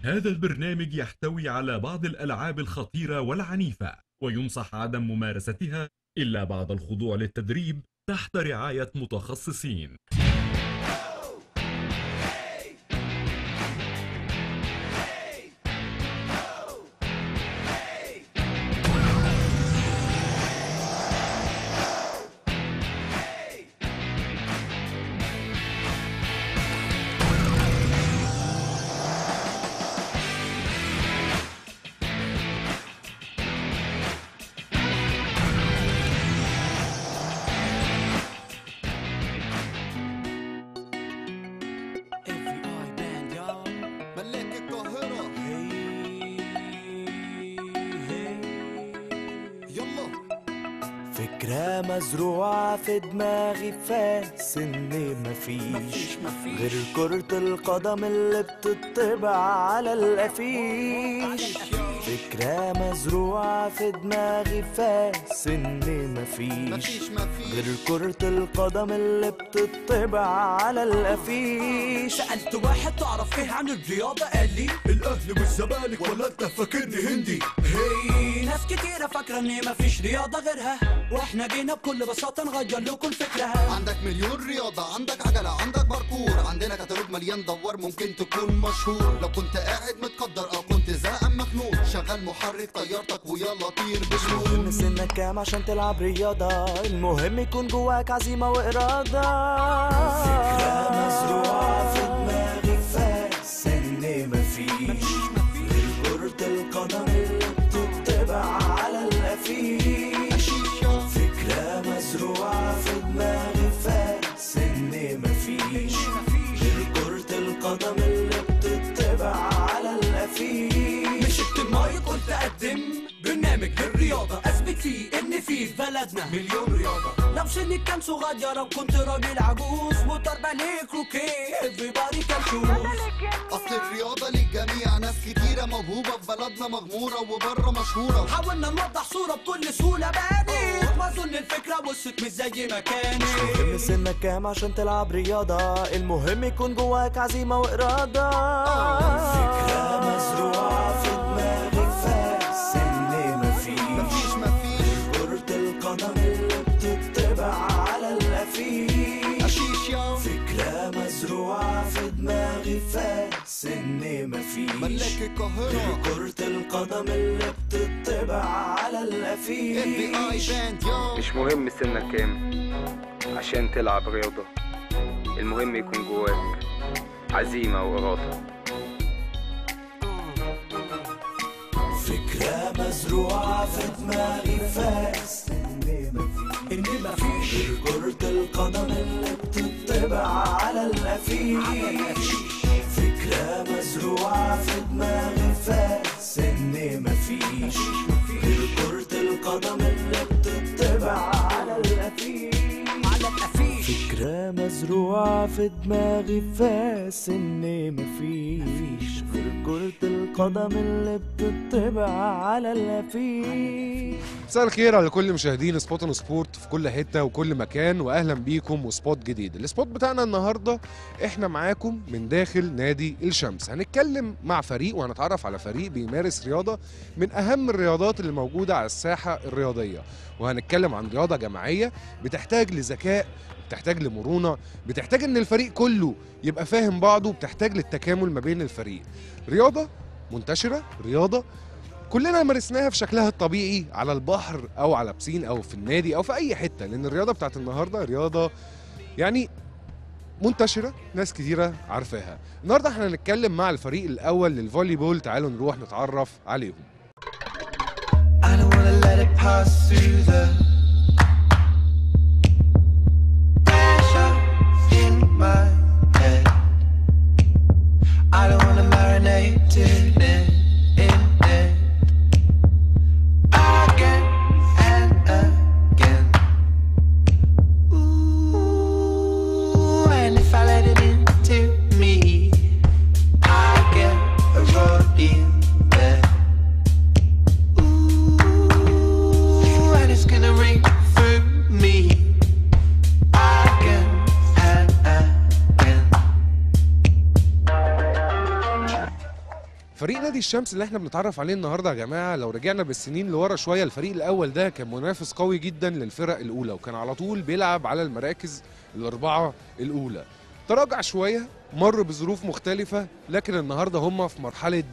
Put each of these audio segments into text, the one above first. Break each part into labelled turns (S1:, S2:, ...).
S1: هذا البرنامج يحتوي على بعض الألعاب الخطيرة والعنيفة، وينصح عدم ممارستها إلا بعد الخضوع للتدريب تحت رعاية متخصصين.
S2: فكرة مزروعة في دماغي فاس إن مفيش غير كرة القدم اللي بتطبع على القفيش. فكرة مزروعة في دماغي فاس إن مفيش غير كرة القدم اللي بتطبع على القفيش.
S3: سألت واحد تعرف ايه عن الرياضة؟ قال لي الأهلي والزمالك، ولا انت فاكرني هندي؟ هي ناس كتيرة فاكرة ان مفيش رياضة غيرها، واحنا جينا بكل بساطة نغير لكم فكرها.
S4: عندك مليون رياضة، عندك عجلة، عندك باركور، عندنا كتالوج مليان دوار ممكن تكون مشهور. لو كنت قاعد متقدر او كنت زهقان مخنوق، شغال محرك طيارتك ويلا طير بشنور.
S2: المهم سنك كام عشان تلعب رياضة، المهم يكون جواك عزيمة وإرادة. فكرة مزروعة في دماغي فاس إن مفيش غير كرة القدم اللي بتطبع على القفيش. فكرة مزروعة في دماغي فاس إن مفيش غير كرة القدم اللي بتطبع على القفيش.
S3: مسكت المايك قلت أقدم برنامج للرياضة، أثبت فيه إن في بلدنا مليون رياضة. لو سنك كان صغير أو كنت راجل عجوز، وضرب عليك روكي everybody can choose.
S4: أصل الرياضة للجميع، ناس كتيرة موهوبة في بلدنا مغمورة وبره مشهورة.
S3: حاولنا نوضح صورة بكل سهولة بانت، وأظن الفكرة وصلت مش زي ما كانت.
S2: المهم سنك كام عشان تلعب رياضة، المهم يكون جواك عزيمة وإرادة. فكرة مزروعة في دماغي فاس إن مفيش كرة القدم اللي بتطبع على القفيش. فكرة مزروعة في دماغي فاس إن مفيش
S4: ملاك القاهرة
S2: كرة القدم اللي بتطبع على القفيش.
S5: مش مهم سنك كام عشان تلعب رياضة، المهم يكون جواك عزيمة وإرادة.
S2: فكرة مزروعة في دماغي فاس إن مفيش غير كرة القدم اللي بتطبع على القفيش. فكرة مزروعة في دماغي فاس إن مفيش غير كرة القدم اللي بتطبع على القفيش. فكرة مزروعة في دماغي فاس إن مفيش غير كرة القدم اللي بتطبع على القفيش.
S6: مساء الخير على كل مشاهدين سبوت اون سبورت في كل حته وكل مكان، واهلا بيكم وسبوت جديد. السبوت بتاعنا النهارده احنا معاكم من داخل نادي الشمس، هنتكلم مع فريق وهنتعرف على فريق بيمارس رياضه من اهم الرياضات اللي موجوده على الساحه الرياضيه، وهنتكلم عن رياضه جماعيه بتحتاج لذكاء، بتحتاج لمرونه، بتحتاج ان الفريق كله يبقى فاهم بعضه، بتحتاج للتكامل ما بين الفريق. رياضه منتشره، رياضه كلنا مارسناها في شكلها الطبيعي على البحر او على بسين او في النادي او في اي حته، لان الرياضه بتاعت النهارده رياضه يعني منتشره، ناس كتيره عارفاها. النهارده احنا هنتكلم مع الفريق الاول للفولي بول، تعالوا نروح نتعرف عليهم.
S7: Gonna ring
S6: فريق نادي الشمس اللي احنا بنتعرف عليه النهارده يا جماعه، لو رجعنا بالسنين لورا شويه، الفريق الاول ده كان منافس قوي جدا للفرق الاولى، وكان على طول بيلعب على المراكز الاربعه الاولى. تراجع شويه، مر بظروف مختلفه، لكن النهارده هم في مرحله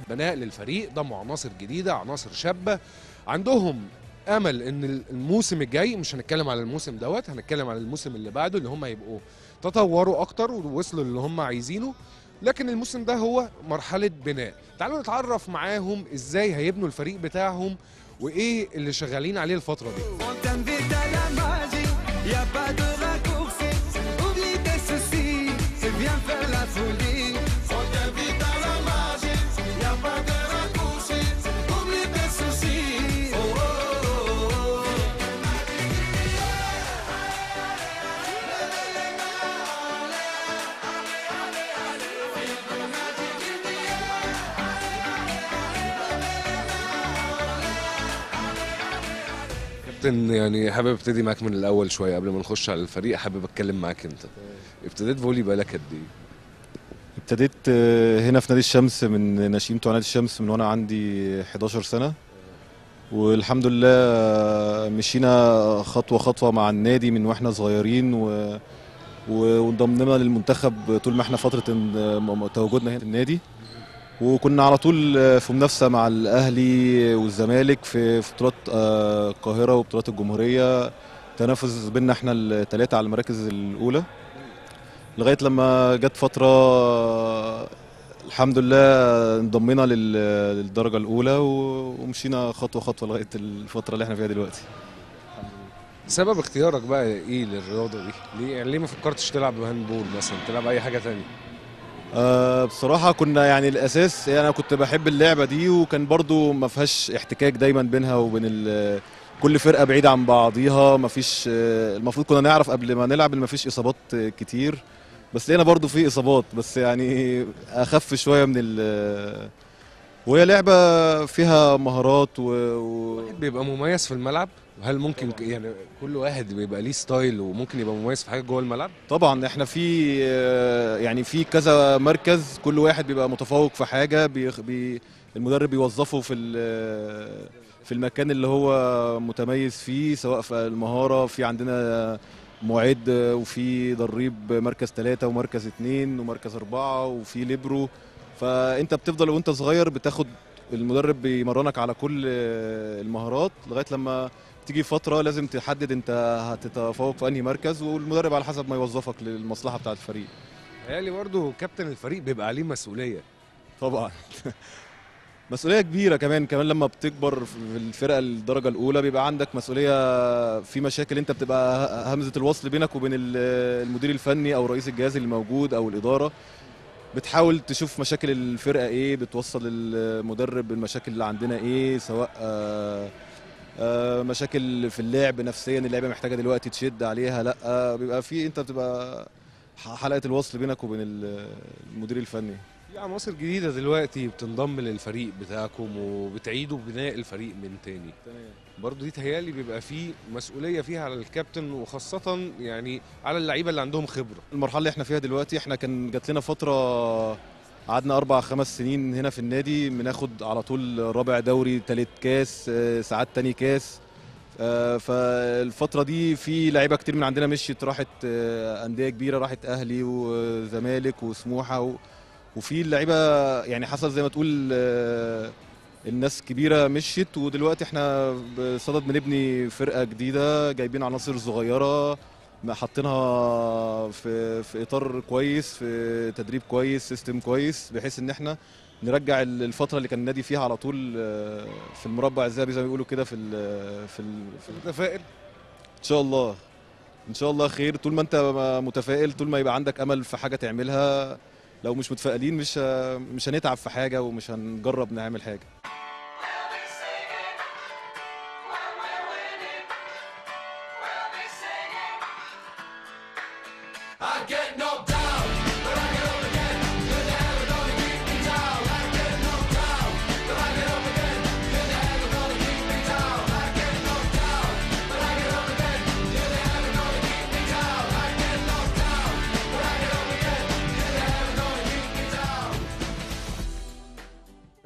S6: بناء للفريق، ضموا عناصر جديده، عناصر شابه، عندهم امل ان الموسم الجاي، مش هنتكلم على الموسم دوت، هنتكلم على الموسم اللي بعده، اللي هم يبقوا تطوروا اكتر ووصلوا اللي هم عايزينه. لكن الموسم ده هو مرحلة بناء. تعالوا نتعرف معاهم ازاي هيبنوا الفريق بتاعهم وايه اللي شغالين عليه الفترة دي. كابتن، يعني حابب ابتدي معاك من الاول شويه قبل ما نخش على الفريق. حابب اتكلم معاك انت، ابتديت فولي بقالك قد ايه؟
S7: ابتديت هنا في نادي الشمس من ناشئين بتوع نادي الشمس من وانا عندي 11 سنه، والحمد لله مشينا خطوه خطوه مع النادي من واحنا صغيرين وانضمينا للمنتخب طول ما احنا فتره تواجدنا هنا في النادي، وكنا على طول في منافسه مع الاهلي والزمالك في بطولات القاهره وبطولات الجمهوريه، تنافس بيننا احنا الثلاثه على المراكز الاولى، لغايه لما جت فتره الحمد لله انضمينا للدرجه الاولى ومشينا خطوه خطوه لغايه الفتره اللي احنا فيها دلوقتي.
S6: سبب اختيارك بقى ايه للرياضه دي؟ ليه ما فكرتش تلعب هاندبول مثلا، تلعب اي حاجه ثانيه؟
S7: بصراحة كنا يعني الأساس، يعني أنا كنت بحب اللعبة دي، وكان برضو ما فيهاش احتكاك دايما بينها وبين كل فرقة بعيدة عن بعضيها، ما فيش المفروض كنا نعرف قبل ما نلعب إن ما فيش إصابات كتير، بس لقينا برضو في إصابات، بس يعني أخف شوية من وهي لعبة فيها مهارات
S6: بيبقى مميز في الملعب. هل ممكن يعني كل واحد بيبقى ليه ستايل وممكن يبقى مميز في حاجه جوه الملعب؟
S7: طبعا احنا في يعني في كذا مركز، كل واحد بيبقى متفوق في حاجه، المدرب بيوظفه في المكان اللي هو متميز فيه، سواء في المهاره، في عندنا معد وفي ضريب مركز 3 ومركز 2 ومركز 4 وفي ليبرو، فانت بتفضل وانت صغير بتاخد المدرب بيمرنك على كل المهارات لغايه لما تيجي فترة لازم تحدد انت هتتفوق في انهي مركز، والمدرب على حسب ما يوظفك للمصلحة بتاعة الفريق.
S6: يعني برضو كابتن الفريق بيبقى عليه مسؤولية.
S7: طبعا مسؤولية كبيرة كمان لما بتكبر في الفرقة الدرجة الأولى بيبقى عندك مسؤولية في مشاكل، انت بتبقى همزة الوصل بينك وبين المدير الفني أو رئيس الجهاز اللي موجود أو الإدارة، بتحاول تشوف مشاكل الفرقة ايه، بتوصل المدرب المشاكل اللي عندنا ايه، سواء مشاكل في اللعب نفسيا، اللعبه محتاجه دلوقتي تشد عليها، لا بيبقى في انت بتبقى حلقه الوصل بينك وبين المدير الفني.
S6: في عناصر جديده دلوقتي بتنضم للفريق بتاعكم وبتعيدوا بناء الفريق من تاني. تمام. برضه دي تهيالي بيبقى في مسؤوليه فيها على الكابتن، وخاصه يعني على اللعيبه اللي عندهم خبره.
S7: المرحله اللي احنا فيها دلوقتي، احنا كان جات لنا فتره قعدنا 4-5 سنين هنا في النادي بناخد على طول رابع دوري، تالت كاس، ساعات تاني كاس، فالفترة دي في لعيبة كتير من عندنا مشيت، راحت أندية كبيرة، راحت أهلي وزمالك وسموحة، وفي اللعيبة يعني حصل زي ما تقول الناس كبيرة مشيت، ودلوقتي احنا بصدد بنبني فرقة جديدة، جايبين عناصر صغيرة حاطينها في اطار كويس، في تدريب كويس، سيستم كويس، بحيث ان احنا نرجع الفتره اللي كان النادي فيها على طول في المربع الذهبي زي ما بيقولوا كده. في
S6: متفائل
S7: ان شاء الله، ان شاء الله خير. طول ما انت متفائل، طول ما يبقى عندك امل في حاجه تعملها، لو مش متفائلين مش هنتعب في حاجه ومش هنجرب نعمل حاجه.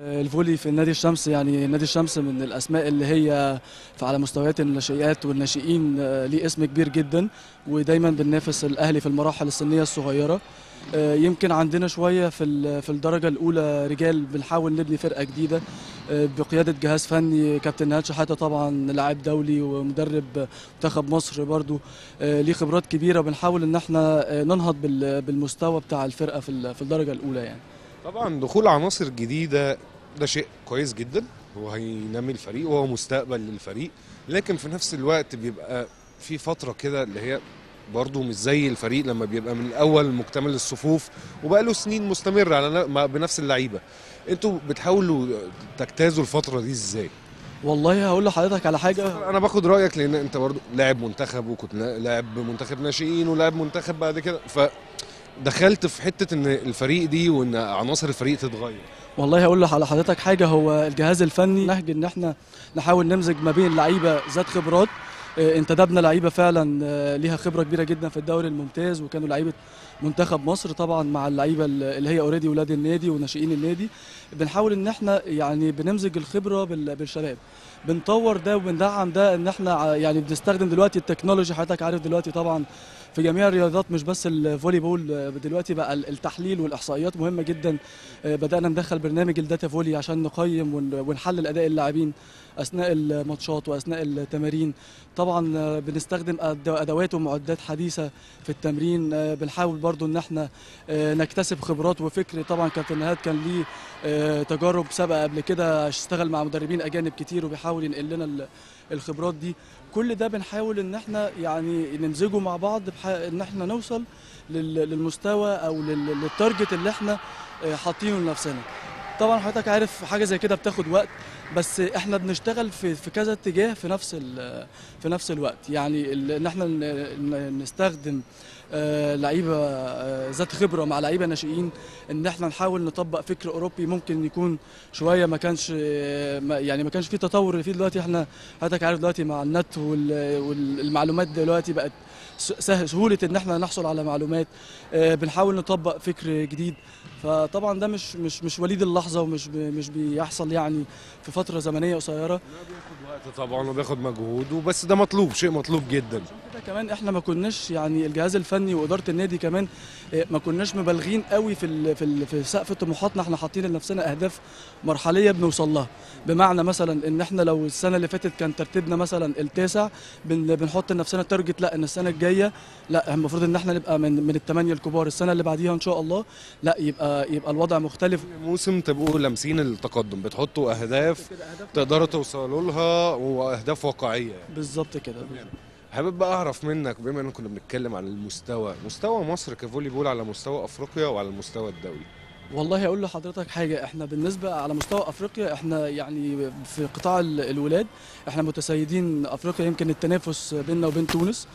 S8: الفولي في نادي الشمس، يعني نادي الشمس من الاسماء اللي هي على مستويات الناشئات والناشئين ليه اسم كبير جدا، ودايما بننافس الاهلي في المراحل السنيه الصغيره. يمكن عندنا شويه في الدرجه الاولى رجال، بنحاول نبني فرقه جديده بقياده جهاز فني كابتن نهاد شحاته، طبعا لاعب دولي ومدرب منتخب مصر برضو ليه خبرات كبيره، وبنحاول ان احنا ننهض بالمستوى بتاع الفرقه في الدرجه الاولى يعني.
S6: طبعا دخول عناصر جديده ده شيء كويس جدا وهينمي الفريق وهو مستقبل للفريق، لكن في نفس الوقت بيبقى في فتره كده اللي هي برضه مش زي الفريق لما بيبقى من الاول مكتمل الصفوف وبقى له سنين مستمر على بنفس اللعيبه. انتوا بتحاولوا تجتازوا الفتره دي ازاي؟
S8: والله هقول لحضرتك على حاجه،
S6: انا باخد رايك لان انت برضه لاعب منتخب وكنت لاعب منتخب ناشئين ولاعب منتخب بعد كده، فدخلت في حته ان الفريق دي وان عناصر الفريق تتغير.
S8: والله هقول على حضرتك حاجه، هو الجهاز الفني نهج ان احنا نحاول نمزج ما بين لعيبه ذات خبرات، انتدبنا لعيبه فعلا ليها خبره كبيره جدا في الدوري الممتاز وكانوا لعيبه منتخب مصر، طبعا مع اللعيبه اللي هي اوريدي ولاد النادي وناشئين النادي. بنحاول ان احنا يعني بنمزج الخبره بالشباب، بنطور ده وبندعم ده، ان احنا يعني بنستخدم دلوقتي التكنولوجي. حضرتك عارف دلوقتي طبعا في جميع الرياضات مش بس الفولي بول، دلوقتي بقى التحليل والاحصائيات مهمه جدا. بدانا ندخل برنامج الداتا فولي عشان نقيم ونحلل اداء اللاعبين اثناء الماتشات واثناء التمارين. طبعا بنستخدم ادوات ومعدات حديثه في التمرين، بنحاول برضو ان احنا نكتسب خبرات وفكر. طبعا كابتن نهاد كان ليه تجارب سابقه قبل كده، اشتغل مع مدربين اجانب كتير وبيحاول ينقل لنا الخبرات دي. كل ده بنحاول ان احنا يعني نمزجه مع بعض ان احنا نوصل للمستوى او للتارجت اللي احنا حاطينه لنفسنا. طبعا حضرتك عارف حاجه زي كده بتاخد وقت، بس احنا بنشتغل في كذا اتجاه في نفس الوقت، يعني ان احنا نستخدم لعيبه ذات خبره مع لعيبه ناشئين، ان احنا نحاول نطبق فكر اوروبي ممكن يكون شويه ما كانش فيه تطور اللي فيه دلوقتي. احنا حضرتك عارف دلوقتي مع النت والمعلومات دلوقتي بقت سهوله ان احنا نحصل على معلومات، بنحاول نطبق فكر جديد. فطبعا ده مش وليد اللحظه ومش بيحصل يعني في فتره زمنيه قصيره،
S6: بياخد وقت طبعا وبياخد مجهود، وبس ده مطلوب، شيء مطلوب جدا.
S8: كده كمان احنا ما كناش يعني الجهاز الفني واداره النادي كمان ما كناش مبالغين قوي في سقف طموحاتنا. احنا حاطين لنفسنا اهداف مرحليه بنوصل لها، بمعنى مثلا ان احنا لو السنه اللي فاتت كان ترتيبنا مثلا التاسع، بنحط لنفسنا تارجت لا ان السنه الجايه لا المفروض ان احنا نبقى من الثمانيه الكبار، السنه اللي بعديها ان شاء الله لا يبقى الوضع مختلف.
S6: موسم تبقوا لامسين التقدم، بتحطوا اهداف تقدروا توصلوا لها واهداف واقعيه يعني.
S8: بالظبط كده.
S6: حابب بقى اعرف منك، بما ان كنا بنتكلم عن مستوى مصر كفولي بول على مستوى افريقيا وعلى المستوى الدولي.
S8: والله اقول لحضرتك حاجه، احنا بالنسبه على مستوى افريقيا احنا يعني في قطاع الولاد احنا متسيدين افريقيا، يمكن التنافس بيننا وبين تونس.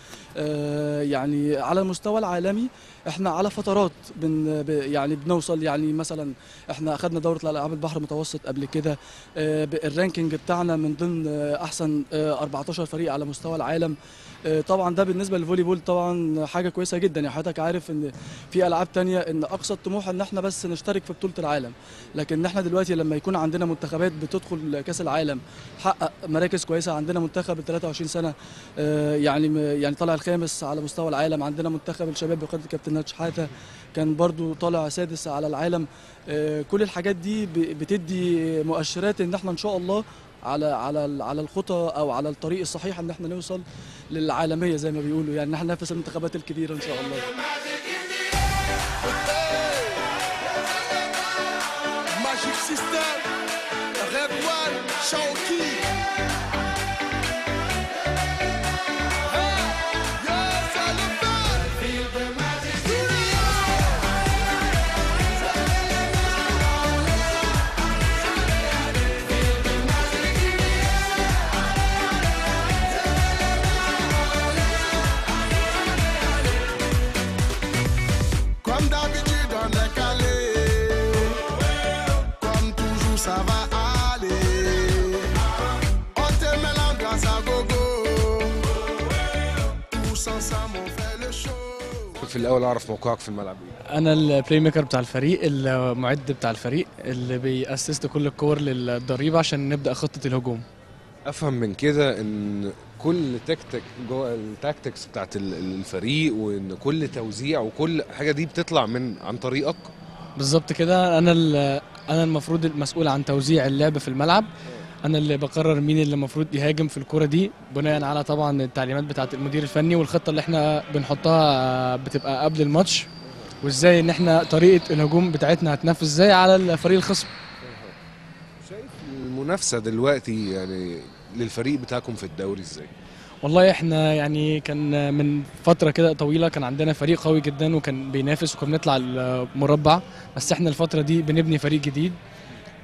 S8: يعني على المستوى العالمي احنا على فترات يعني بنوصل، يعني مثلا احنا اخذنا دوره الالعاب البحر المتوسط قبل كده، الرانكينج بتاعنا من ضمن احسن 14 فريق على مستوى العالم. طبعا ده بالنسبه للفولي بول طبعا حاجه كويسه جدا. يعني حضرتك عارف ان في العاب تانية ان اقصى الطموح ان احنا بس نشترك في بطوله العالم، لكن احنا دلوقتي لما يكون عندنا منتخبات بتدخل كاس العالم تحقق مراكز كويسه. عندنا منتخب 23 سنه يعني طالع الخامس على مستوى العالم، عندنا منتخب الشباب بقياده الكابتن نهاد شحاته كان برضو طالع سادس على العالم. كل الحاجات دي بتدي مؤشرات ان احنا ان شاء الله على الخطى او على الطريق الصحيح ان احنا نوصل للعالميه زي ما بيقولوا، يعني احنا ننافس المنتخبات الكبيره ان شاء الله.
S6: في الاول اعرف موقعك في الملعب ايه؟
S8: انا البلاي ميكر بتاع الفريق، المعد بتاع الفريق اللي بيأسست كل الكور للضريبه عشان نبدا خطه الهجوم.
S6: افهم من كده ان كل تكتيك جوه التاكتكس بتاعت الفريق، وان كل توزيع وكل حاجه دي بتطلع عن طريقك.
S8: بالظبط كده. انا المفروض المسؤول عن توزيع اللعب في الملعب. انا اللي بقرر مين اللي المفروض يهاجم في الكرة دي بناء على طبعا التعليمات بتاعه المدير الفني، والخطه اللي احنا بنحطها بتبقى قبل الماتش، وازاي ان احنا طريقه الهجوم بتاعتنا هتنفذ ازاي على الفريق الخصم.
S6: شايف المنافسه دلوقتي يعني للفريق بتاعكم في الدوري ازاي؟
S8: والله احنا يعني كان من فتره كده طويله كان عندنا فريق قوي جدا وكان بينافس وكنا بنطلع المربع، بس احنا الفتره دي بنبني فريق جديد،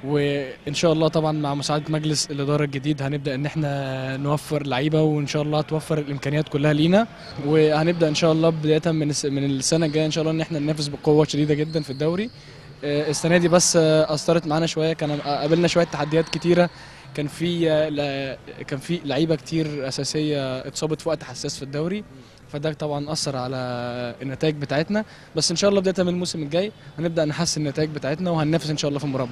S8: وان شاء الله طبعا مع مساعده مجلس الاداره الجديد هنبدا ان احنا نوفر لعيبه، وان شاء الله توفر الامكانيات كلها لينا، وهنبدا ان شاء الله بدايه من السنه الجايه ان شاء الله ان احنا ننافس بقوه شديده جدا في الدوري. السنه دي بس اثرت معانا شويه، كان قابلنا شويه تحديات كتيره، كان في لعيبه كتير اساسيه اتصابت في وقت حساس في الدوري، فده طبعا اثر على النتائج بتاعتنا، بس ان شاء الله بدايه من الموسم الجاي هنبدا نحسن النتائج بتاعتنا وهننافس ان شاء الله في المربع.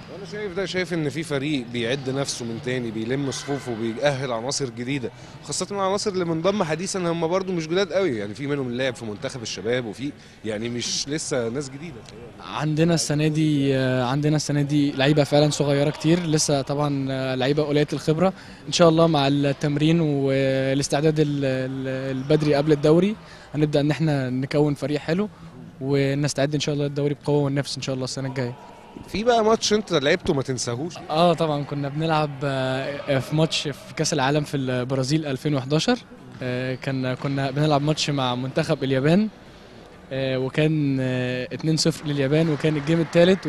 S6: انا شايف ان في فريق بيعد نفسه من تاني، بيلم صفوفه وبيأهل عناصر جديده، خاصه العناصر اللي منضمه حديثا هم برضو مش جداد قوي، يعني في منهم اللاعب في منتخب الشباب، وفي يعني مش لسه ناس جديده.
S8: عندنا السنه دي لعيبه فعلا صغيره كتير لسه، طبعا لعيبه قليله الخبره، ان شاء الله مع التمرين والاستعداد البدري قبل الدوري هنبدا ان احنا نكون فريق حلو ونستعد ان شاء الله للدوري بقوه وننافس ان شاء الله السنه الجايه.
S6: في بقى ماتش انت لعبته ما تنساهوش؟
S8: طبعا كنا بنلعب في ماتش في كاس العالم في البرازيل 2011، كنا بنلعب ماتش مع منتخب اليابان، وكان 2-0 لليابان، وكان الجيم الثالث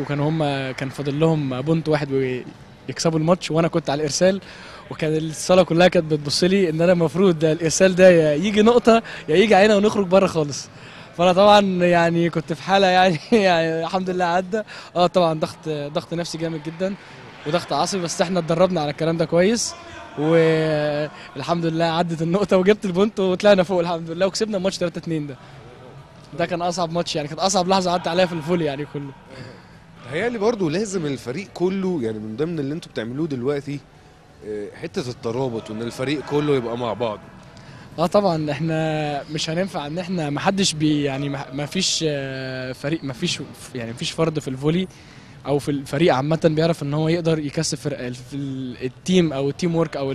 S8: كان فاضل لهم بونت واحد ويكسبوا الماتش، وانا كنت على الارسال، وكان الصاله كلها كانت بتبص لي ان انا المفروض الارسال ده يا يجي نقطه يا يجي علينا ونخرج بره خالص. فانا طبعا يعني كنت في حاله يعني الحمد لله عدى. طبعا ضغط نفسي جامد جدا وضغط عصبي، بس احنا اتدربنا على الكلام ده كويس، والحمد لله عدت النقطه وجبت البونت وطلعنا فوق الحمد لله وكسبنا الماتش 3-2. ده كان اصعب ماتش، يعني كانت اصعب لحظه عدت عليها في الفولي يعني كله.
S6: تهيألي برضو لازم الفريق كله، يعني من ضمن اللي انتوا بتعملوه دلوقتي حته الترابط، وان الفريق كله يبقى مع بعض.
S8: طبعا احنا مش هننفع ان احنا ما حدش يعني ما فيش فريق، ما فيش فرد في الفولي او في الفريق عامه بيعرف ان هو يقدر يكسب التيم او التيم ورك او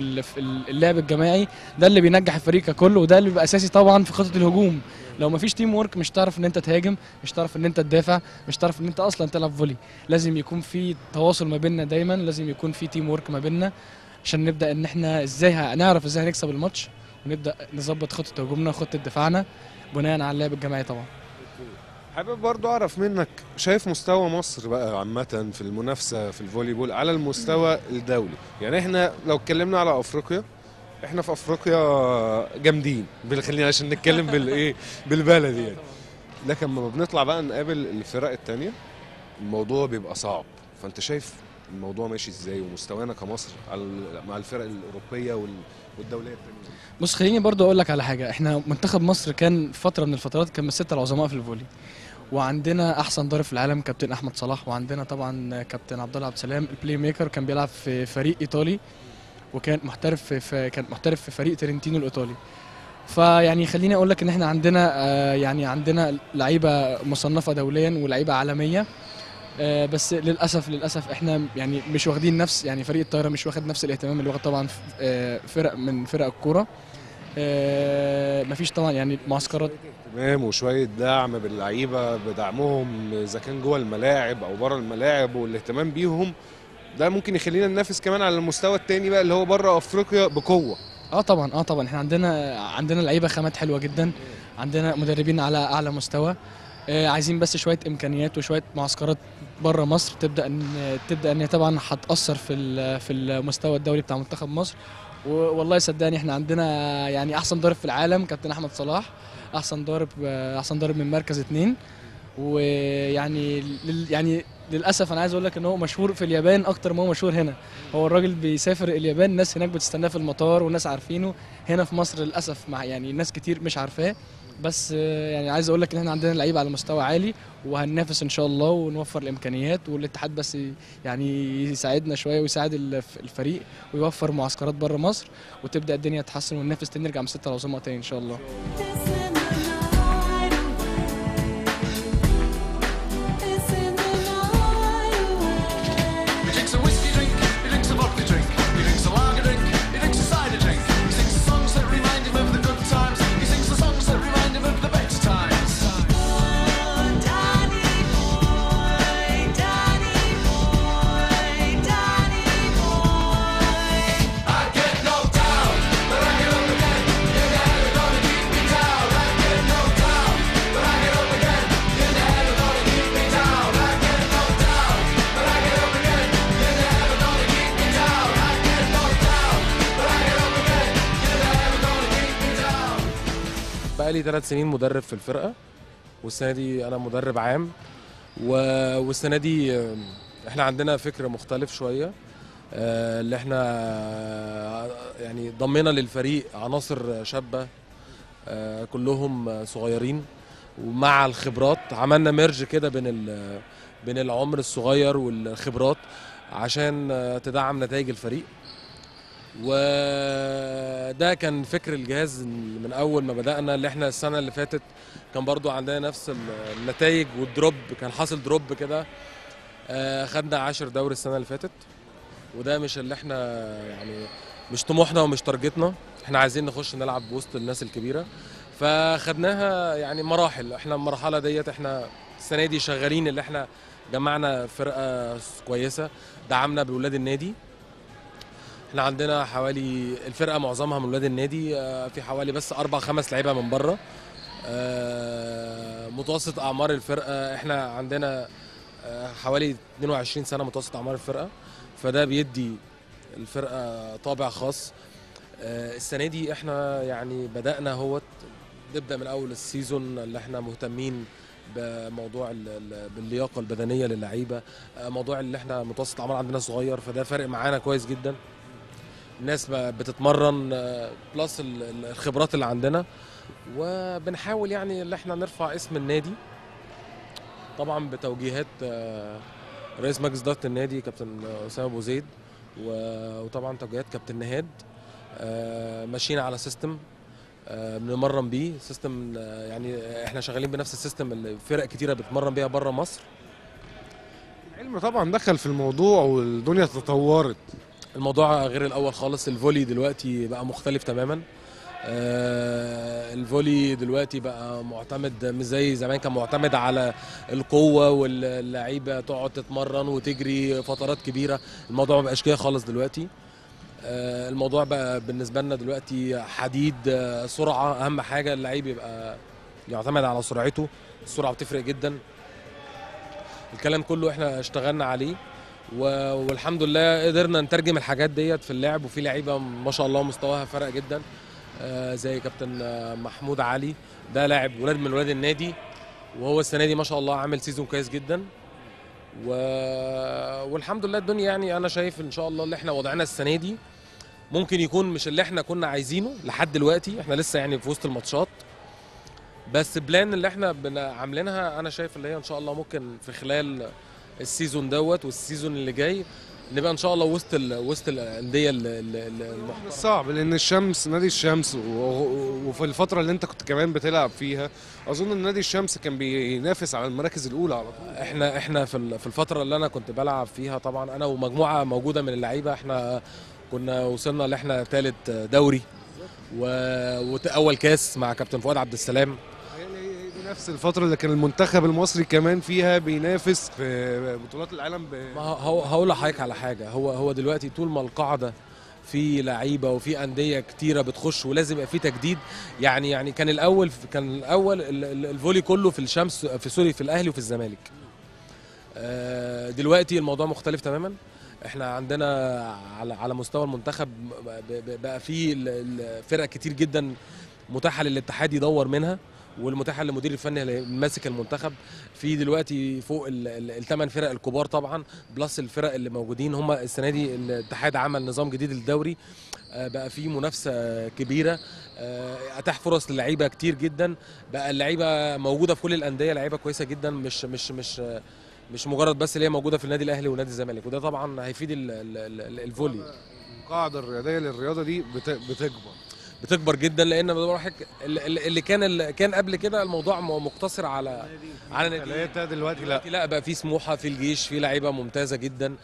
S8: اللعب الجماعي، ده اللي بينجح الفريق ككل، وده اللي بيبقى اساسي طبعا في خطه الهجوم. لو ما فيش تيم ورك مش هتعرف ان انت تهاجم، مش هتعرف ان انت تدافع، مش هتعرف ان انت اصلا تلعب فولي. لازم يكون في تواصل ما بيننا دايما، لازم يكون في تيم ورك ما بيننا عشان نبدا ان احنا نعرف ازاي هنكسب الماتش، ونبدا نظبط خطه هجومنا وخطه دفاعنا بناء على اللعب الجماعي. طبعا
S6: حابب برضو اعرف منك، شايف مستوى مصر بقى عامه في المنافسه في الفولي بول على المستوى الدولي؟ يعني احنا لو اتكلمنا على افريقيا، احنا في افريقيا جامدين، خلينا عشان نتكلم بالبلدي يعني، لكن لما بنطلع بقى نقابل الفرق التانية الموضوع بيبقى صعب. فانت شايف الموضوع ماشي ازاي ومستوانا كمصر مع الفرق الاوروبيه والدوليه التانية؟
S8: بص خليني برضو اقول لك على حاجه، احنا منتخب مصر كان فتره من الفترات كان من الستة العظماء في الفولي، وعندنا احسن ضارب في العالم كابتن احمد صلاح، وعندنا طبعا كابتن عبد الله عبد السلام البلاي ميكر كان بيلعب في فريق ايطالي، وكان محترف في فريق ترنتينو الايطالي. فيعني خليني اقول لك ان احنا عندنا لعيبه مصنفه دوليا ولعيبه عالميه، بس للاسف احنا يعني مش واخدين نفس، يعني فريق الطايره مش واخد نفس الاهتمام اللي واخد طبعا فرق من فرق الكوره. مفيش طبعا يعني معسكرات
S6: اهتمام وشويه دعم باللعيبه، بدعمهم اذا كان جوه الملاعب او بره الملاعب، والاهتمام بيهم ده ممكن يخلينا ننافس كمان على المستوى التاني بقى اللي هو بره افريقيا بقوه.
S8: طبعا احنا عندنا لعيبه خامات حلوه جدا، عندنا مدربين على اعلى مستوى، عايزين بس شويه امكانيات وشويه معسكرات بره مصر تبدا ان طبعا هتاثر في المستوى الدولي بتاع منتخب مصر. والله صدقني احنا عندنا يعني احسن ضارب في العالم كابتن احمد صلاح، احسن ضارب من مركز 2، ويعني للاسف انا عايز اقول لك ان هو مشهور في اليابان اكتر ما هو مشهور هنا. هو الراجل بيسافر اليابان، الناس هناك بتستناه في المطار والناس عارفينه، هنا في مصر للاسف يعني ناس كتير مش عارفاه،
S9: بس يعني عايز اقول لك ان احنا عندنا لعيبه على مستوى عالي، وهننافس ان شاء الله ونوفر الامكانيات، والاتحاد بس يعني يساعدنا شويه ويساعد الفريق ويوفر معسكرات بره مصر، وتبدا الدنيا تتحسن وننافس تاني، نرجع من 6 العظمى تاني ان شاء الله.
S10: بقالي 3 سنين مدرب في الفرقة، والسنة دي أنا مدرب عام. والسنة دي احنا عندنا فكر مختلف شوية، اللي احنا يعني ضمينا للفريق عناصر شابة كلهم صغيرين، ومع الخبرات عملنا ميرج كده بين العمر الصغير والخبرات عشان تدعم نتائج الفريق. وده كان فكر الجهاز من اول ما بدأنا، اللي احنا السنة اللي فاتت كان برضو عندنا نفس النتائج والدروب، كان حاصل دروب كده. خدنا 10 دوري السنة اللي فاتت، وده مش اللي احنا يعني مش طموحنا ومش تارجتنا، احنا عايزين نخش نلعب وسط الناس الكبيرة، فخدناها يعني مراحل. احنا المرحلة ديت احنا السنة دي شغالين، اللي احنا جمعنا فرقة كويسة، دعمنا بولاد النادي. احنا عندنا حوالي الفرقه معظمها من ولاد النادي، في حوالي بس 4-5 لعيبه من بره. متوسط اعمار الفرقه احنا عندنا حوالي 22 سنه متوسط اعمار الفرقه، فده بيدي الفرقه طابع خاص. السنه دي احنا يعني بدانا نبدا من اول السيزون اللي احنا مهتمين بموضوع باللياقه البدنيه للعيبه، موضوع اللي احنا متوسط اعمار عندنا صغير، فده فارق معانا كويس جدا. الناس بتتمرن بلس الخبرات اللي عندنا، وبنحاول يعني اللي احنا نرفع اسم النادي طبعا بتوجيهات رئيس مجلس اداره النادي كابتن اسامه ابو زيد، وطبعا توجيهات كابتن نهاد. ماشيين على سيستم بنمرن بيه، سيستم يعني احنا شغالين بنفس السيستم اللي فرق كتيره بتمرن بيها بره مصر.
S6: العلم طبعا دخل في الموضوع والدنيا تطورت.
S10: الموضوع غير الاول خالص، الفولي دلوقتي بقى مختلف تماما. الفولي دلوقتي بقى معتمد مش زي زمان، كان معتمد على القوه واللعيبه تقعد تتمرن وتجري فترات كبيره. الموضوع ما بقاش كده خالص دلوقتي. الموضوع بقى بالنسبه لنا دلوقتي حديد، سرعه، اهم حاجه اللعيب يبقى يعتمد على سرعته، السرعه بتفرق جدا. الكلام كله احنا اشتغلنا عليه، والحمد لله قدرنا نترجم الحاجات ديت في اللعب، وفي لعيبه ما شاء الله مستواها فرق جدا، زي كابتن محمود علي، ده لاعب من ولاد النادي، وهو السنه دي ما شاء الله عامل سيزون كويس جدا. والحمد لله الدنيا يعني انا شايف ان شاء الله اللي احنا وضعنا السنه دي ممكن يكون مش اللي احنا كنا عايزينه لحد دلوقتي، احنا لسه يعني في وسط الماتشات، بس بلان اللي احنا عاملينها انا شايف اللي هي ان شاء الله ممكن في خلال السيزون دوت والسيزون اللي جاي نبقى ان شاء الله وسط الانديه
S6: صعب، لان الشمس نادي الشمس وفي الفتره اللي انت كنت كمان بتلعب فيها اظن ان نادي الشمس كان بينافس على المراكز الاولى على طول.
S10: احنا في الفتره اللي انا كنت بلعب فيها طبعا انا ومجموعه موجوده من اللعيبه، احنا كنا وصلنا اللي احنا ثالث دوري واول كاس مع كابتن فؤاد عبد السلام.
S6: نفس الفترة اللي كان المنتخب المصري كمان فيها بينافس في بطولات العالم
S10: هقول لحضرتك على حاجة، هو دلوقتي طول ما القاعدة في لعيبة وفي أندية كتيرة بتخش ولازم يبقى في تجديد. يعني كان الأول الفولي كله في الشمس في الأهلي وفي الزمالك. دلوقتي الموضوع مختلف تماما، احنا عندنا على مستوى المنتخب بقى في فرق كتير جدا متاحة للاتحاد يدور منها، والمتاحه للمدير الفني اللي ماسك المنتخب. في دلوقتي فوق ال8 فرق الكبار طبعا بلس الفرق اللي موجودين. هم السنه دي الاتحاد عمل نظام جديد للدوري، بقى في منافسه كبيره، اتاح فرص للعيبه كتير جدا، بقى اللعيبه موجوده في كل الانديه، لعيبه كويسه جدا، مش مجرد بس اللي هي موجوده في النادي الاهلي ونادي الزمالك، وده طبعا هيفيد الفولي.
S6: القاعده الرياضيه للرياضه دي
S10: بتكبر جدا، لان اللي كان قبل كده الموضوع مقتصر على نادي
S6: ثلاثه. دلوقتي
S10: لا بقى في سموحه، في الجيش، في لعيبه ممتازه جدا،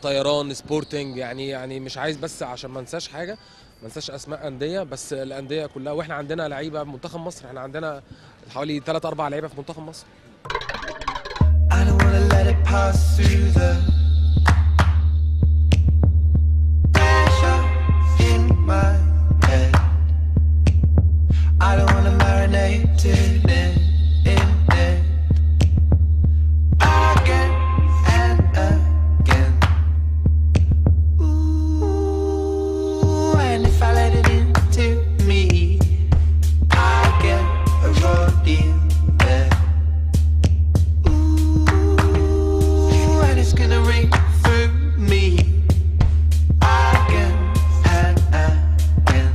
S10: طيران، سبورتنج، يعني مش عايز بس عشان ما انساش حاجه، ما انساش اسماء انديه، بس الانديه كلها. واحنا عندنا لعيبه في منتخب مصر، احنا عندنا حوالي 3-4 لعيبه في منتخب مصر.
S2: I don't wanna let it pass through the pressure in my head. I don't wanna marinate in it, again and again. Ooh, and if I let it into me, I get a rod in there. It's gonna ring through me again and again.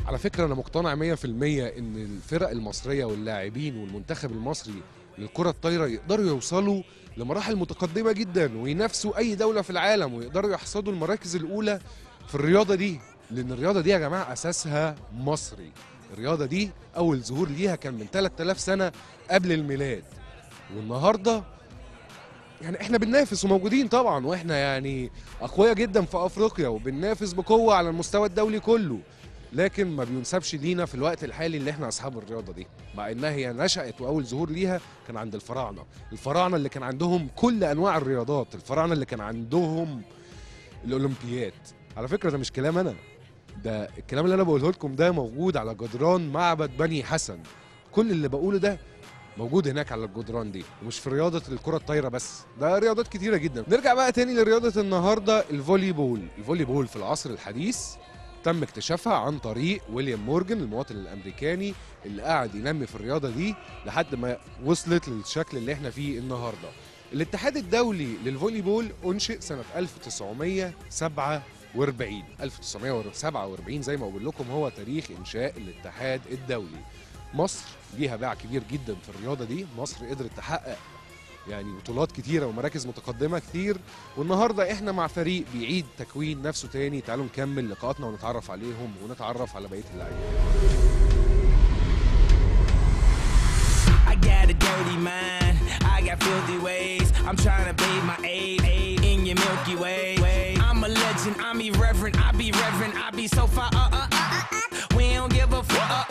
S6: على فكرة أنا مقتنع 100% إن الفرق المصرية واللاعبين والمنتخب المصري للكرة الطايرة يقدروا يوصلوا لمراحل متقدمة جدا وينافسوا أي دولة في العالم ويقدروا يحصدوا المراكز الأولى في الرياضة دي، لأن الرياضة دي يا جماعة أساسها مصري. الرياضة دي أول ظهور ليها كان من 3000 سنة قبل الميلاد، والنهاردة يعني احنا بننافس وموجودين طبعا، واحنا يعني أقوياء جدا في أفريقيا وبننافس بقوة على المستوى الدولي كله، لكن ما بينسبش لينا في الوقت الحالي اللي احنا اصحاب الرياضه دي، مع انها هي نشأت واول ظهور ليها كان عند الفراعنه اللي كان عندهم كل انواع الرياضات، الفراعنه اللي كان عندهم الاولمبياد. على فكره ده مش كلام انا، ده الكلام اللي انا بقوله لكم ده موجود على جدران معبد بني حسن، كل اللي بقوله ده موجود هناك على الجدران دي، ومش في رياضه الكره الطايره بس، ده رياضات كتيره جدا. نرجع بقى تاني لرياضه النهارده، الفولي بول في العصر الحديث تم اكتشافها عن طريق ويليام مورجان المواطن الامريكاني اللي قاعد ينمي في الرياضه دي لحد ما وصلت للشكل اللي احنا فيه النهارده. الاتحاد الدولي للفولي بول انشئ سنه 1947 زي ما بقول لكم هو تاريخ انشاء الاتحاد الدولي. مصر ليها باع كبير جدا في الرياضه دي، مصر قدرت تحقق يعني بطولات كتيرة ومراكز متقدمة كتير، والنهاردة احنا مع فريق بيعيد تكوين نفسه تاني. تعالوا نكمل لقاءاتنا ونتعرف عليهم ونتعرف على بقية اللاعبين. I got a dirty mind, I got filthy ways, I'm trying to bathe my aid in your Milky Way. I'm a legend, I'm irreverent, I be reverent, I be so far, we don't give a fuck,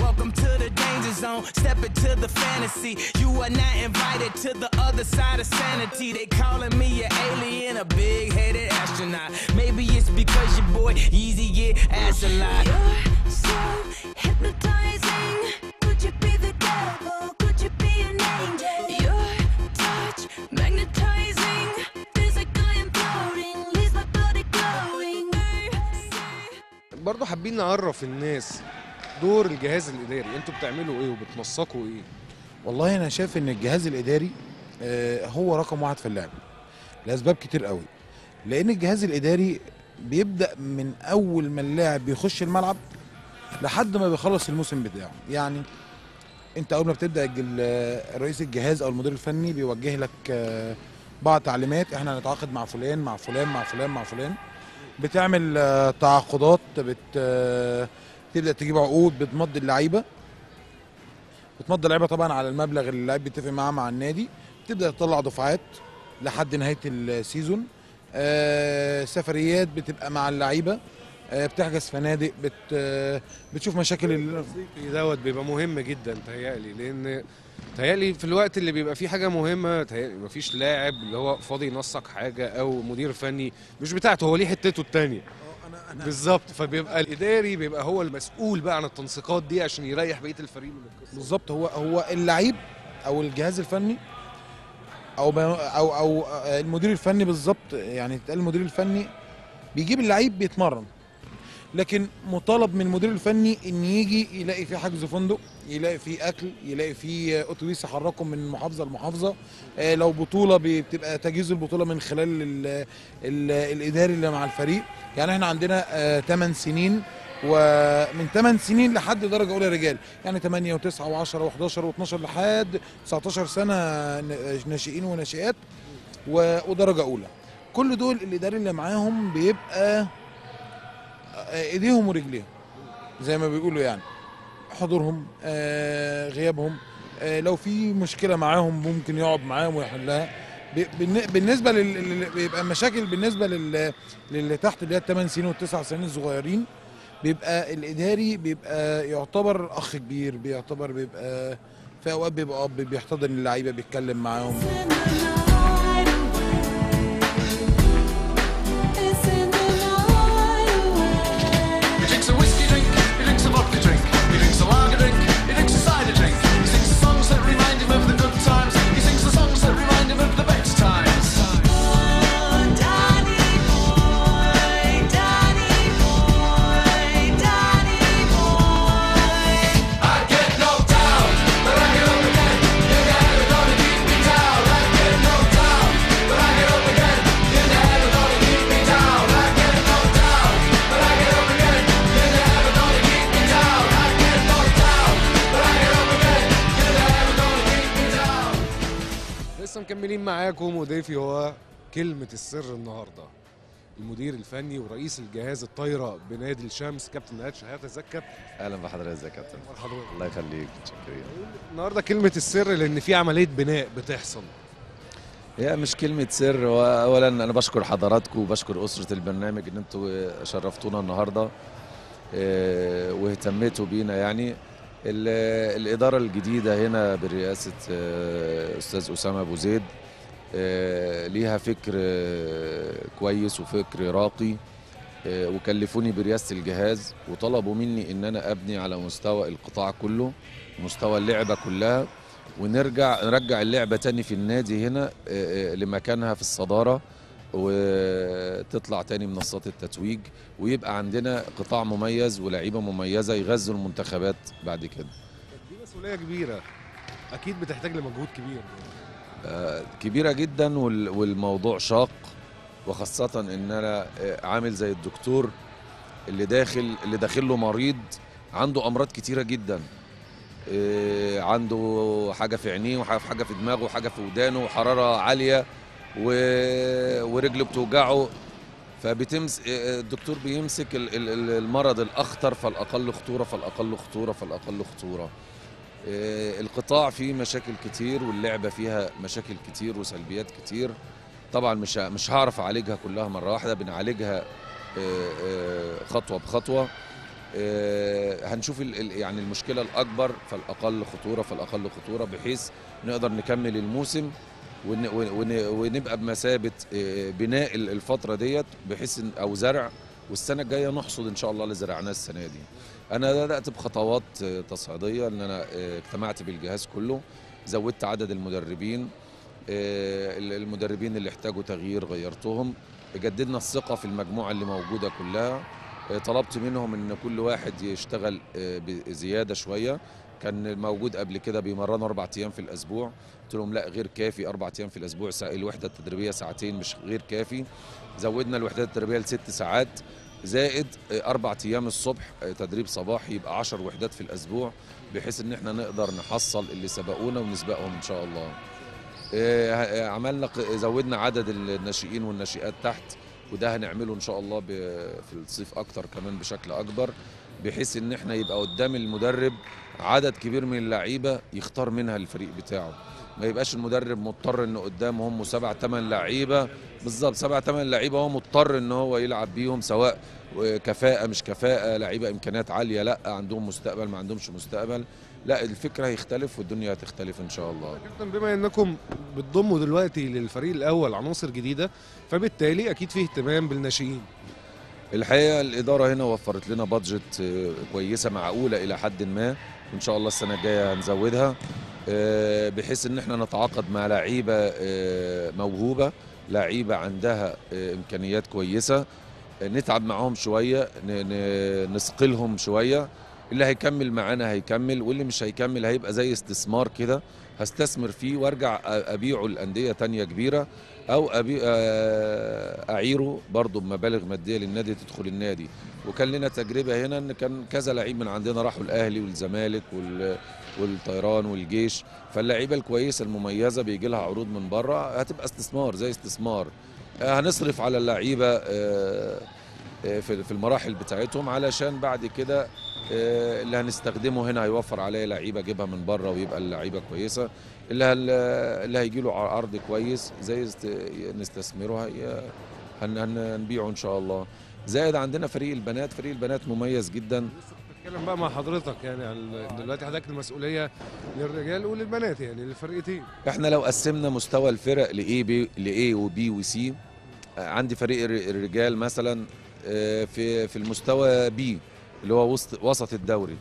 S6: welcome to the danger zone, step into the fantasy, you are not invited to the other side of sanity, they calling me an alien, a big-headed astronaut, maybe it's because your boy Yeezy get ass a lot. You're so hypnotizing, could you be the devil, could you be an angel, your touch magnetizing, feels like I am floating, leaves my body glowing. برضو حابين نعرف الناس دور الجهاز الإداري، انتوا بتعملوا ايه وبتنسقوا ايه؟
S11: والله انا شايف ان الجهاز الإداري هو رقم واحد في اللعبة لأسباب كتير قوي، لأن الجهاز الإداري بيبدأ من أول ما اللاعب بيخش الملعب لحد ما بيخلص الموسم بتاعه. يعني انت اول ما بتبدا رئيس الجهاز او المدير الفني بيوجه لك بعض تعليمات، احنا هنتعاقد مع فلان مع فلان مع فلان مع فلان. بتعمل تعاقدات، تبدا تجيب عقود، بتمضي اللعيبه طبعا على المبلغ اللي اللاعب بيتفق معاه مع النادي. بتبدا تطلع دفعات لحد نهايه السيزون. سفريات بتبقى مع اللعيبه، بتحجز فنادق، بتشوف مشاكل
S6: دوت بيبقى مهم جدا تهيألي، لان تهيألي في الوقت اللي بيبقى فيه حاجه مهمه تهيألي مفيش لاعب اللي هو فاضي ينسق حاجه او مدير فني مش بتاعته، هو ليه حتته التانيه بالظبط. فبيبقى الاداري بيبقى هو المسؤول بقى عن التنسيقات دي عشان يريح بقيه الفريق من القصه.
S11: بالظبط، هو اللعيب او الجهاز الفني او المدير الفني بالظبط. يعني تتقال المدير الفني بيجيب اللعيب بيتمرن، لكن مطالب من المدير الفني ان يجي يلاقي فيه حجز فندق، يلاقي فيه اكل، يلاقي فيه اتوبيس يحركهم من محافظه لمحافظه. لو بطوله بتبقى تجهيز البطوله من خلال الاداري اللي مع الفريق. يعني احنا عندنا 8 سنين، ومن 8 سنين لحد درجه اولى رجال، يعني 8 و9 و10 و11 و12 لحد 19 سنه ناشئين وناشئات ودرجه اولى. كل دول الاداري اللي معاهم بيبقى ايديهم ورجليهم زي ما بيقولوا، يعني حضورهم، غيابهم، لو في مشكله معاهم ممكن يقعد معاهم ويحلها. بالنسبه بيبقى مشاكل بالنسبه للي تحت اللي هي 8 سنين و9 سنين الصغيرين، بيبقى الاداري بيبقى يعتبر اخ كبير، بيبقى في اوقات بيبقى اب بيحتضن اللعيبه بيتكلم معاهم.
S6: مكملين معاكم، وضيفي هو كلمة السر النهارده المدير الفني ورئيس الجهاز الطايرة بنادي الشمس كابتن نهاد شحاتة. ازيك يا كابتن؟
S12: اهلا بحضرتك يا كابتن. الله يخليك، متشكرين.
S6: النهارده كلمة السر لان في عملية بناء بتحصل.
S12: هي مش كلمة سر، واولا انا بشكر حضراتكم وبشكر اسرة البرنامج ان انتوا شرفتونا النهارده واهتميتوا بينا. يعني الإدارة الجديدة هنا برئاسة أستاذ أسامة أبو زيد ليها فكر كويس وفكر راقي، وكلفوني برئاسة الجهاز وطلبوا مني إن أنا أبني على مستوى القطاع كله، مستوى اللعبة كلها، ونرجع اللعبة تاني في النادي هنا لمكانها في الصدارة، وتطلع تاني منصات التتويج، ويبقى عندنا قطاع مميز ولاعيبه مميزه يغذوا المنتخبات بعد كده.
S6: دي مسؤوليه كبيره، اكيد بتحتاج لمجهود كبير.
S12: كبيره جدا، والموضوع شاق، وخاصه ان انا عامل زي الدكتور اللي داخل له مريض عنده امراض كتيره جدا، عنده حاجه في عينيه وحاجه في دماغه وحاجه في ودانه وحراره عاليه ورجله بتوجعه، الدكتور بيمسك المرض الاخطر فالاقل خطوره فالاقل خطوره فالاقل خطوره. القطاع فيه مشاكل كتير، واللعبه فيها مشاكل كتير وسلبيات كتير. طبعا مش هعرف اعالجها كلها مره واحده، بنعالجها خطوه بخطوه. هنشوف يعني المشكله الاكبر فالاقل خطوره بحيث نقدر نكمل الموسم ونبقى بمثابه بناء الفتره ديت، بحيث او زرع، والسنه الجايه نحصد ان شاء الله اللي زرعناه السنه دي. انا بدات بخطوات تصعيديه، ان انا اجتمعت بالجهاز كله، زودت عدد المدربين اللي احتاجوا تغيير غيرتهم، جددنا الثقه في المجموعه اللي موجوده كلها. طلبت منهم ان كل واحد يشتغل بزياده شويه، كان موجود قبل كده بيمرنوا 4 ايام في الاسبوع، قلت لهم لا غير كافي 4 ايام في الاسبوع، الوحده التدريبيه ساعتين مش غير كافي. زودنا الوحدات التدريبيه ل6 ساعات، زائد 4 ايام الصبح تدريب صباحي، يبقى 10 وحدات في الاسبوع، بحيث ان احنا نقدر نحصل اللي سبقونا ونسبقهم ان شاء الله. زودنا عدد الناشئين والناشئات تحت، وده هنعمله ان شاء الله في الصيف اكتر كمان بشكل اكبر، بحيث ان احنا يبقى قدام المدرب عدد كبير من اللعيبه يختار منها الفريق بتاعه. ما يبقاش المدرب مضطر ان قدامه هم 7 8 لعيبه بالظبط، 7 8 لعيبه هو مضطر ان هو يلعب بيهم، سواء كفاءه مش كفاءه، لعيبه امكانيات عاليه لا عندهم مستقبل ما عندهمش مستقبل، لا الفكره هيختلف والدنيا هتختلف ان شاء الله.
S6: كابتن، بما انكم بتضموا دلوقتي للفريق الاول عناصر جديده، فبالتالي اكيد فيه اهتمام بالناشئين.
S12: الحقيقه الاداره هنا وفرت لنا بادجت كويسه معقوله الى حد ما، وان شاء الله السنه الجايه هنزودها، بحيث ان احنا نتعاقد مع لعيبه موهوبه، لعيبه عندها امكانيات كويسه، نتعب معاهم شويه، نثقلهم شويه، اللي هيكمل معانا هيكمل، واللي مش هيكمل هيبقى زي استثمار كده، هستثمر فيه وارجع ابيعه لانديه تانية كبيره، او اعيره برضه بمبالغ ماديه للنادي تدخل النادي. وكان لنا تجربه هنا ان كان كذا لعيب من عندنا راحوا الاهلي والزمالك والطيران والجيش، فاللعيبه الكويسه المميزه بيجي لها عروض من بره، هتبقى استثمار زي استثمار، هنصرف على اللعيبه في المراحل بتاعتهم، علشان بعد كده اللي هنستخدمه هنا هيوفر عليه لعيبه اجيبها من بره ويبقى اللعيبه كويسه، اللي هيجي له عرض كويس زي نستثمره هنبيعه ان شاء الله. زائد عندنا فريق البنات، فريق البنات مميز جدا.
S6: بتكلم بقى مع حضرتك يعني دلوقتي حضرتك المسؤوليه للرجال وللبنات يعني للفرقتين.
S12: احنا لو قسمنا مستوى الفرق لاي وبي وسي، عندي فريق الرجال مثلا في المستوى بي اللي هو وسط الدوري،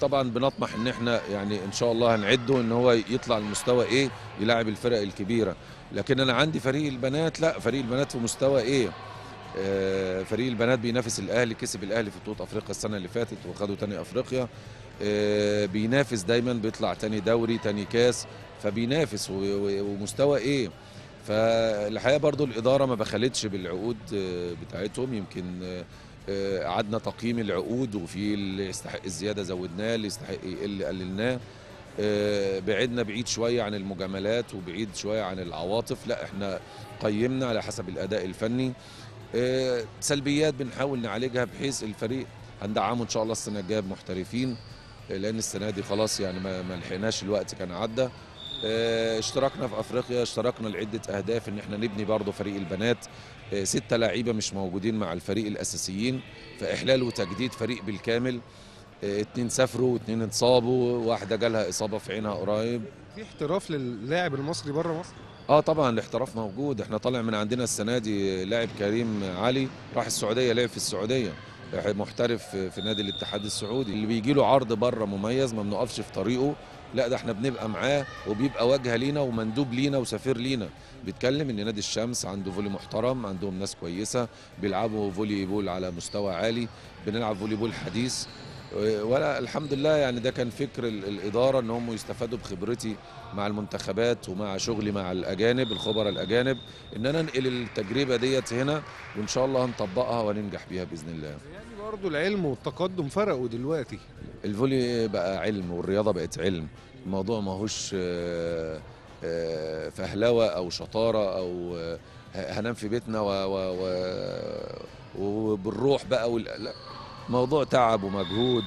S12: طبعا بنطمح ان احنا يعني ان شاء الله هنعده ان هو يطلع المستوى ايه يلاعب الفرق الكبيره. لكن انا عندي فريق البنات، لا فريق البنات في مستوى ايه، فريق البنات بينافس الاهلي، كسب الاهلي في بطوله افريقيا السنه اللي فاتت وخدوا تاني افريقيا، بينافس دايما، بيطلع تاني دوري تاني كاس، فبينافس ومستوى ايه. فالحقيقه برضو الاداره ما بخلتش بالعقود بتاعتهم، يمكن قعدنا تقييم العقود، وفي اللي يستحق الزياده زودناه، اللي يستحق يقل قللناه، بعدنا بعيد شويه عن المجاملات وبعيد شويه عن العواطف، لا احنا قيمنا على حسب الاداء الفني، سلبيات بنحاول نعالجها بحيث الفريق هندعمه ان شاء الله السنه الجايه بمحترفين، لان السنه دي خلاص يعني ما لحقناش، الوقت كان عدى. اشتركنا في افريقيا، اشتركنا لعده اهداف ان احنا نبني برضه فريق البنات، 6 لعيبه مش موجودين مع الفريق الاساسيين، فاحلال وتجديد فريق بالكامل، 2 سافروا و2 اتصابوا، واحده جالها اصابه في عينها قريب.
S6: في احتراف للاعب المصري بره مصر؟
S12: طبعا الاحتراف موجود، احنا طالع من عندنا السنه دي لاعب كريم علي راح السعوديه، لعب في السعوديه، محترف في نادي الاتحاد السعودي، اللي بيجي له عرض بره مميز ما بنقفش في طريقه، لا ده احنا بنبقى معاه وبيبقى واجهه لينا ومندوب لينا وسفير لينا. بيتكلم ان نادي الشمس عنده فولي محترم، عندهم ناس كويسه بيلعبوا فولي بول على مستوى عالي، بنلعب فولي بول حديث، ولا الحمد لله يعني ده كان فكر الاداره ان هم يستفادوا بخبرتي مع المنتخبات ومع شغلي مع الاجانب الخبراء الاجانب، ان انا انقل التجربه ديت هنا وان شاء الله هنطبقها وننجح بيها باذن الله.
S6: يعني برضه العلم والتقدم فرقوا دلوقتي،
S12: الفولي بقى علم والرياضه بقت علم، الموضوع ماهوش فهلوه او شطاره او هنام في بيتنا وبالروح بقى لا، موضوع تعب ومجهود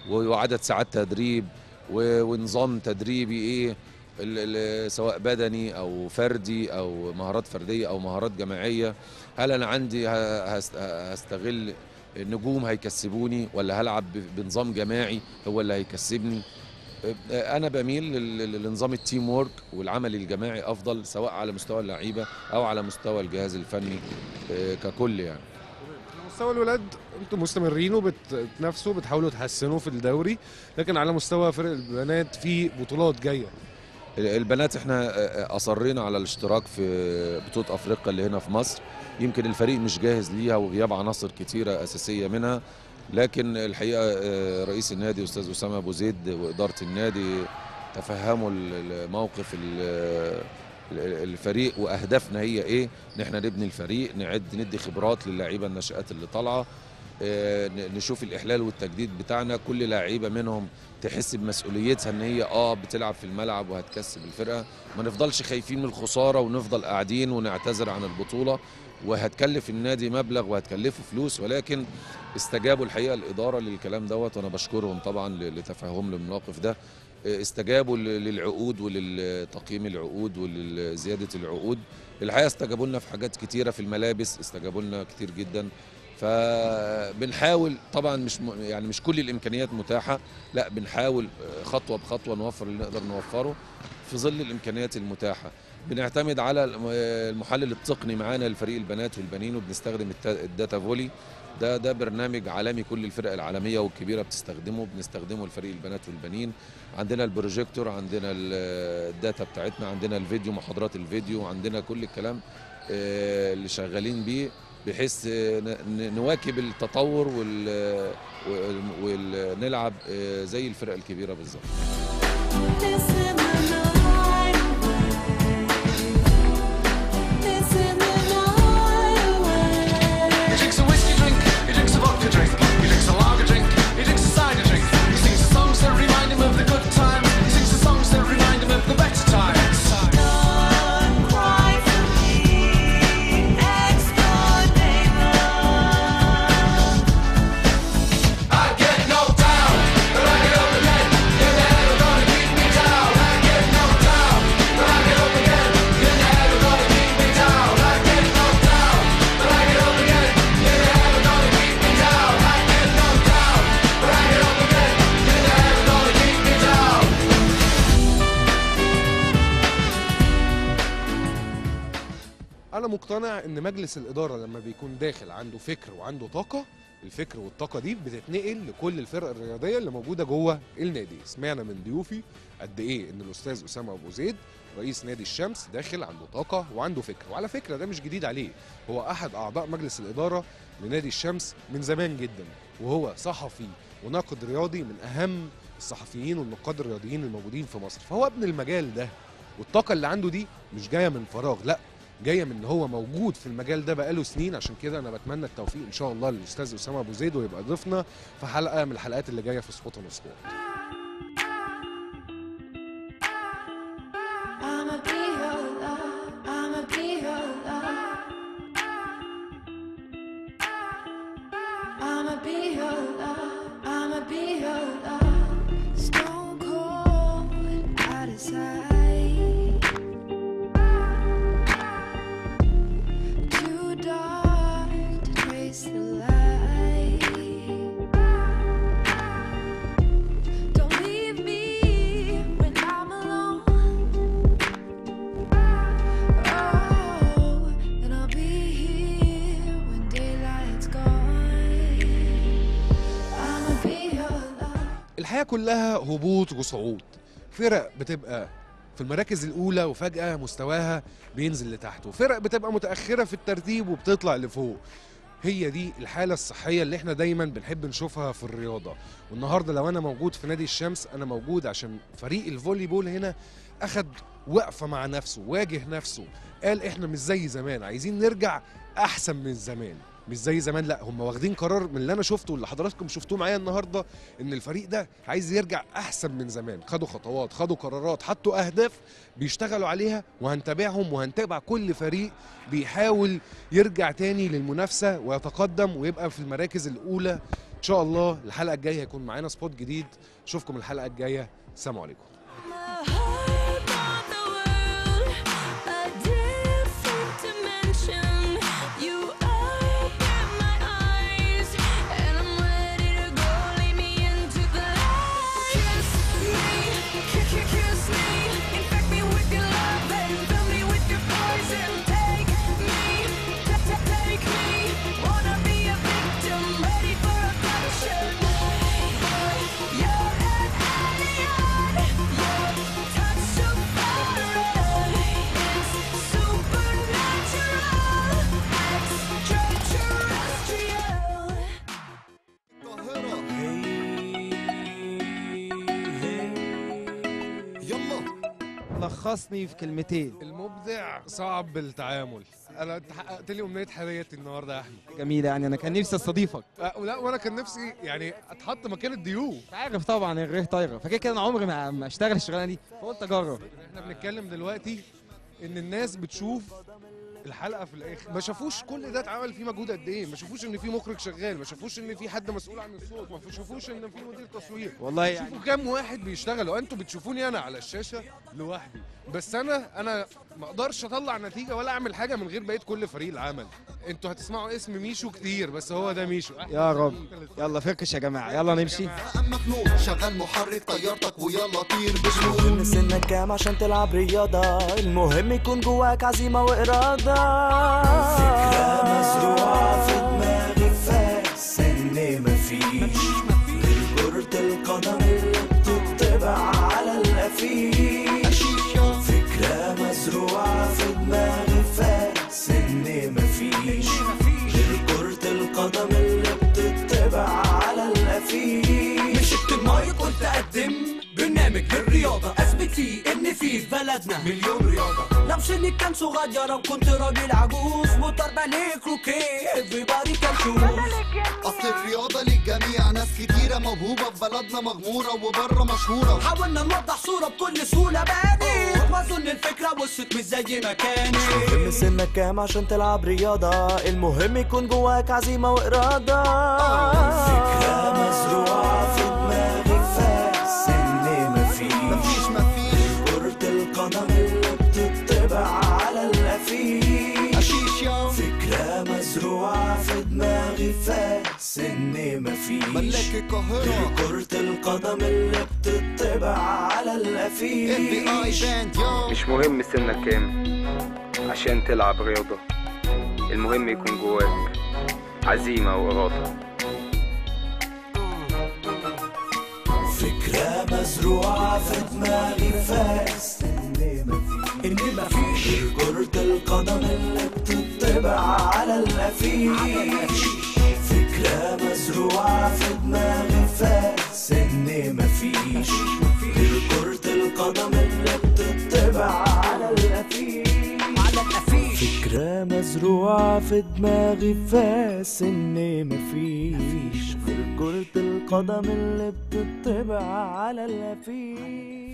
S12: وعدد ساعات تدريب ونظام تدريبي ايه، سواء بدني او فردي او مهارات فرديه او مهارات جماعيه. هل انا عندي هستغل نجوم هيكسبوني ولا هلعب بنظام جماعي هو اللي هيكسبني؟ انا بميل لنظام التيم وورك والعمل الجماعي افضل، سواء على مستوى اللعيبه او على مستوى الجهاز الفني ككل. يعني
S6: على مستوى الولاد انتم مستمرين وبتنافسوا بتحاولوا تحسنوا في الدوري، لكن على مستوى فرق البنات في بطولات جايه.
S12: البنات احنا اصرينا على الاشتراك في بطوله افريقيا اللي هنا في مصر، يمكن الفريق مش جاهز ليها وغياب عناصر كتيره اساسيه منها، لكن الحقيقه رئيس النادي استاذ اسامه ابو زيد واداره النادي تفهموا الموقف الفريق واهدافنا هي ايه، ان احنا نبني الفريق، ندي خبرات للاعيبه الناشئات اللي طالعه، نشوف الاحلال والتجديد بتاعنا، كل لعيبه منهم تحس بمسؤوليتها ان هي بتلعب في الملعب وهتكسب الفرقه، ما نفضلش خايفين من الخساره ونفضل قاعدين ونعتذر عن البطوله، وهتكلف النادي مبلغ وهتكلفه فلوس، ولكن استجابوا الحقيقه الاداره للكلام دوت، وانا بشكرهم طبعا لتفهمهم للموقف ده. استجابوا للعقود وللتقييم العقود ولزياده العقود. الحقيقه استجابوا لنا في حاجات كتيره، في الملابس استجابوا لنا كتير جدا. فبنحاول طبعا مش كل الامكانيات متاحه، لا بنحاول خطوه بخطوه نوفر اللي نقدر نوفره في ظل الامكانيات المتاحه. بنعتمد على المحلل التقني معانا لفريق البنات والبنين، وبنستخدم الداتا فولي. ده برنامج عالمي، كل الفرق العالميه والكبيره بتستخدمه، بنستخدمه لفريق البنات والبنين. عندنا البروجيكتور، عندنا الداتا بتاعتنا، عندنا الفيديو، محاضرات الفيديو، عندنا كل الكلام اللي شغالين بيه، بحيث نواكب التطور ونلعب زي الفرق الكبيره بالظبط.
S6: أنا مقتنع إن مجلس الإدارة لما بيكون داخل عنده فكر وعنده طاقة، الفكر والطاقة دي بتتنقل لكل الفرق الرياضية اللي موجودة جوه النادي. سمعنا من ضيوفي قد إيه إن الأستاذ أسامة أبو زيد رئيس نادي الشمس داخل عنده طاقة وعنده فكر، وعلى فكرة ده مش جديد عليه، هو أحد أعضاء مجلس الإدارة لنادي الشمس من زمان جدا، وهو صحفي وناقد رياضي من أهم الصحفيين والنقاد الرياضيين الموجودين في مصر، فهو ابن المجال ده، والطاقة اللي عنده دي مش جاية من فراغ، لأ جايه من ان هو موجود في المجال ده بقاله سنين. عشان كده انا بتمنى التوفيق ان شاء الله للاستاذ اسامه ابو زيد، ويبقى ضيفنا في حلقه من الحلقات اللي جايه في سبوت اون سبورت. الحياة كلها هبوط وصعود، فرق بتبقى في المراكز الأولى وفجأة مستواها بينزل لتحت، وفرق بتبقى متأخرة في الترتيب وبتطلع لفوق. هي دي الحالة الصحية اللي احنا دايما بنحب نشوفها في الرياضة. والنهاردة لو أنا موجود في نادي الشمس، أنا موجود عشان فريق الفولي بول هنا أخد وقفة مع نفسه، واجه نفسه، قال احنا مش زي زمان، عايزين نرجع أحسن من زمان. مش زي زمان، لا هم واخدين قرار من اللي انا شفته واللي حضراتكم شفتوه معايا النهارده، ان الفريق ده عايز يرجع احسن من زمان. خدوا خطوات، خدوا قرارات، حطوا اهداف بيشتغلوا عليها، وهنتابعهم وهنتابع كل فريق بيحاول يرجع تاني للمنافسه ويتقدم ويبقى في المراكز الاولى ان شاء الله. الحلقه الجايه هيكون معانا سبوت جديد، اشوفكم الحلقه الجايه، السلام عليكم.
S13: لخصني في كلمتين.
S6: المبدع صعب التعامل. انت حققت لي امنيه حياتي النهارده يا احمد.
S13: جميله يعني، انا كان نفسي استضيفك.
S6: لا وانا كان نفسي يعني اتحط مكان الضيوف.
S13: عارف طبعا الريح طايره، فكده كده انا عمري ما اشتغل الشغلانه دي، فقلت اجرب.
S6: احنا بنتكلم دلوقتي ان الناس بتشوف الحلقه في الاخر، ما شافوش كل ده اتعمل فيه مجهود قد ايه، ما شافوش ان في مخرج شغال، ما شافوش ان في حد مسؤول عن الصوت، ما شافوش ان في مدير تصوير.
S13: والله يعني
S6: شوفوا كام واحد بيشتغلوا. انتوا بتشوفوني انا على الشاشه لوحدي، بس انا ما اقدرش اطلع نتيجه ولا اعمل حاجه من غير بقيه كل فريق العمل. انتوا هتسمعوا اسم ميشو كتير، بس هو ده ميشو.
S13: يا رب. يلا فركش يا جماعه، يلا نمشي.
S4: مخنوق شغال محرك طيارتك ويلا طير بجنون.
S3: المهم سنك كام عشان تلعب رياضة، المهم يكون جواك عزيمة وإرادة. فكرة مزروعة في دماغي فاس إن مفيش غير كرة القدم اللي بتطبع على الأفيش. فكرة مزروعة في دماغي فاس إن مفيش غير كرة القدم اللي بتطبع على الأفيش. مسكت المايك قلت أقدم برنامج للرياضة، أثبت فيه إن في بلدنا مليون رياضة. لو سني كان صغير وكنت راجل عجوز، مضطر عليك روكي everybody can choose.
S4: اصل الرياضة للجميع، ناس كتيرة موهوبة في بلدنا مغمورة وبره مشهورة.
S3: حاولنا نوضح صورة بكل سهولة باني، واظن الفكرة وصلت مش زي ما كانت. المهم سنك كام عشان تلعب رياضة، المهم يكون جواك عزيمة وإرادة. فكرة مزروعة في دماغي فاس إن مفيش كرة القدم اللي بتطبع على الأفيش. فكرة مزروعة في دماغي فاس إن مفيش
S4: ملاك القاهرة
S3: كرة القدم اللي بتطبع على الأفيش.
S5: مش مهم سنك كام عشان تلعب رياضة، المهم يكون جواك عزيمة وإرادة.
S3: فكرة مزروعة في دماغي فاس إن مفيش كرة القدم اللي بتطبع على الأفيش. فكرة مزروعة في دماغي فاس إن مفيش كرة القدم اللي بتطبع على الأفيش. فكرة مزروعة في دماغي فاس إن مفيش كرة القدم اللي بتطبع على الأفيش.